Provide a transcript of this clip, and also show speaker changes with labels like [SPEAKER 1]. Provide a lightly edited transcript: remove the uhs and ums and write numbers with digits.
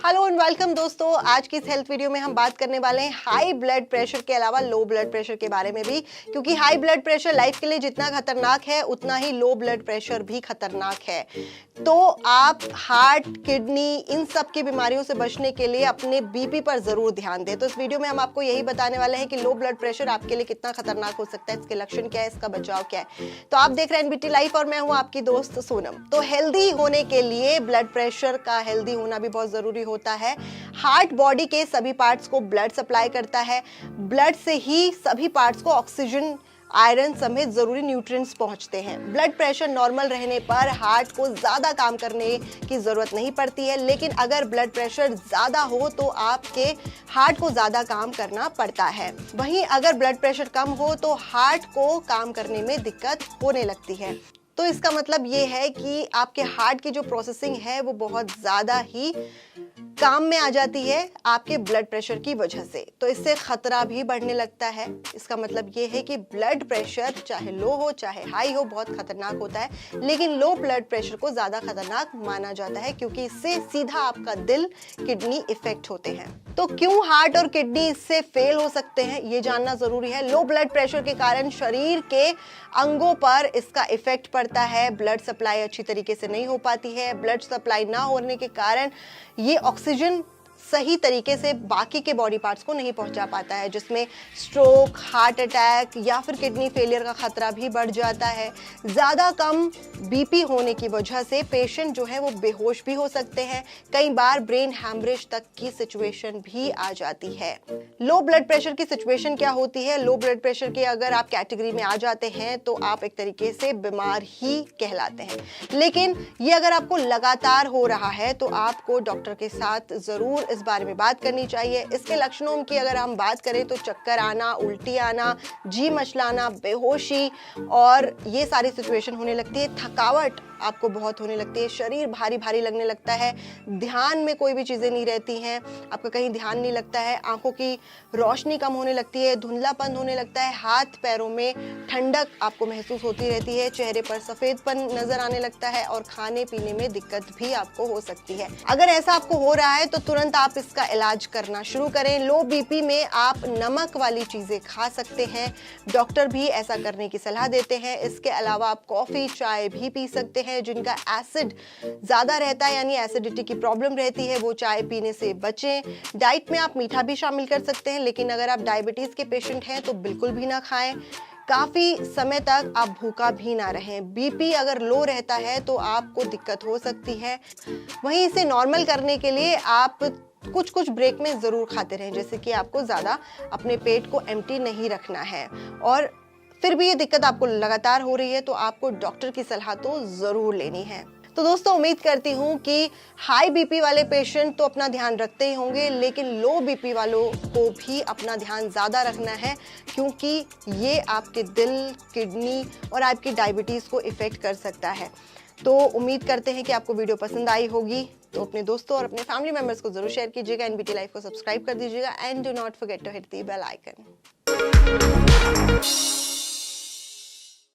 [SPEAKER 1] Hello and welcome दोस्तों। आज की इस हेल्थ वीडियो में हम बात करने वाले हैं हाई ब्लड प्रेशर के अलावा लो ब्लड प्रेशर के बारे में भी, क्योंकि हाई ब्लड प्रेशर लाइफ के लिए जितना खतरनाक है उतना ही लो ब्लड प्रेशर भी खतरनाक है। तो आप हार्ट, किडनी, इन सब की बीमारियों से बचने के लिए अपने बीपी पर जरूर ध्यान दें। तो इस वीडियो में हम आपको यही बताने वाले हैं कि लो ब्लड प्रेशर आपके लिए कितना खतरनाक हो सकता है, इसके लक्षण क्या है, इसका बचाव क्या है। तो आप देख रहे हैं एनबीटी लाइफ और मैं हूं आपकी दोस्त सोनम। तो हेल्दी होने के लिए ब्लड प्रेशर का हेल्दी होना भी बहुत जरूरी होता है। हार्ट बॉडी के सभी पार्ट्स को ब्लड सप्लाई करता है। ब्लड से ही सभी पार्ट्स को ऑक्सीजन, आयरन समेत जरूरी न्यूट्रिएंट्स पहुंचते हैं। ब्लड प्रेशर नॉर्मल रहने पर हार्ट को ज्यादा काम करने की जरूरत नहीं पड़ती है, लेकिन अगर ब्लड प्रेशर ज्यादा हो तो आपके हार्ट को ज्यादा काम करना पड़ता है। वहीं अगर ब्लड प्रेशर कम हो तो हार्ट को काम करने में दिक्कत होने लगती है। तो इसका मतलब ये है कि आपके हार्ट की जो प्रोसेसिंग है वो बहुत ज्यादा ही काम में आ जाती है आपके ब्लड प्रेशर की वजह से। तो इससे खतरा भी बढ़ने लगता है। इसका मतलब ये है कि ब्लड प्रेशर चाहे लो हो चाहे हाई हो बहुत खतरनाक होता है, लेकिन लो ब्लड प्रेशर को ज्यादा खतरनाक माना जाता है क्योंकि इससे सीधा आपका दिल, किडनी इफेक्ट होते हैं। तो क्यों हार्ट और किडनी इससे फेल हो सकते हैं ये जानना जरूरी है। लो ब्लड प्रेशर के कारण शरीर के अंगों पर इसका इफेक्ट पड़ता है। ब्लड सप्लाई अच्छी तरीके से नहीं हो पाती है। ब्लड सप्लाई ना होने के कारण ये ऑक्सीजन सही तरीके से बाकी के बॉडी पार्ट्स को नहीं पहुंचा पाता है, जिसमें स्ट्रोक, हार्ट अटैक या फिर किडनी फेलियर का खतरा भी बढ़ जाता है। ज्यादा कम बीपी होने की वजह से पेशेंट जो है वो बेहोश भी हो सकते हैं। कई बार ब्रेन हैमरेज तक की सिचुएशन भी आ जाती है। लो ब्लड प्रेशर की सिचुएशन क्या होती है? लो ब्लड प्रेशर के अगर आप कैटेगरी में आ जाते हैं तो आप एक तरीके से बीमार ही कहलाते हैं। लेकिन ये अगर आपको लगातार हो रहा है तो आपको डॉक्टर के साथ जरूर इस बारे में बात करनी चाहिए। इसके लक्षणों की अगर हम बात करें तो चक्कर आना, उल्टी आना, जी मचलाना, बेहोशी और ये सारी सिचुएशन होने लगती है। थकावट आपको बहुत होने लगती है, शरीर भारी भारी लगने लगता है, ध्यान में कोई भी चीजें नहीं रहती हैं, आपका कहीं ध्यान नहीं लगता है, आंखों की रोशनी कम होने लगती है, धुंधलापन होने लगता है, हाथ पैरों में ठंडक आपको महसूस होती रहती है, चेहरे पर सफेदपन नजर आने लगता है और खाने पीने में दिक्कत भी आपको हो सकती है। अगर ऐसा आपको हो रहा है तो तुरंत आप इसका इलाज करना शुरू करें। लो बीपी में आप नमक वाली चीजें खा सकते हैं, डॉक्टर भी ऐसा करने की सलाह देते हैं। इसके अलावा आप कॉफी, चाय भी पी सकते हैं। जिनका एसिड ज्यादा रहता है यानी एसिडिटी की प्रॉब्लम रहती है वो चाय पीने से बचें। डाइट में आप मीठा भी शामिल कर सकते हैं, लेकिन अगर आप डायबिटीज के पेशेंट हैं तो बिल्कुल भी ना खाएं। काफी समय तक आप भूखा भी ना रहें। बीपी अगर लो रहता है तो आपको दिक्कत हो सकती है। वहीं इसे नॉर्मल करने के लिए आप कुछ कुछ ब्रेक में जरूर खाते रहें, जैसे कि आपको ज्यादा अपने पेट को एम्प्टी नहीं रखना है। और फिर भी ये दिक्कत आपको लगातार हो रही है तो आपको डॉक्टर की सलाह तो जरूर लेनी है। तो दोस्तों उम्मीद करती हूँ कि हाई बीपी वाले पेशेंट तो अपना ध्यान रखते ही होंगे, लेकिन लो बीपी वालों को भी अपना ध्यान ज़्यादा रखना है, क्योंकि ये आपके दिल, किडनी और आपकी डायबिटीज़ को इफ़ेक्ट कर सकता है। तो उम्मीद करते हैं कि आपको वीडियो पसंद आई होगी। तो अपने दोस्तों और अपने फैमिली मेम्बर्स को जरूर शेयर कीजिएगा। एनबीटी लाइफ को सब्सक्राइब कर दीजिएगा and do not forget to hit the bell icon.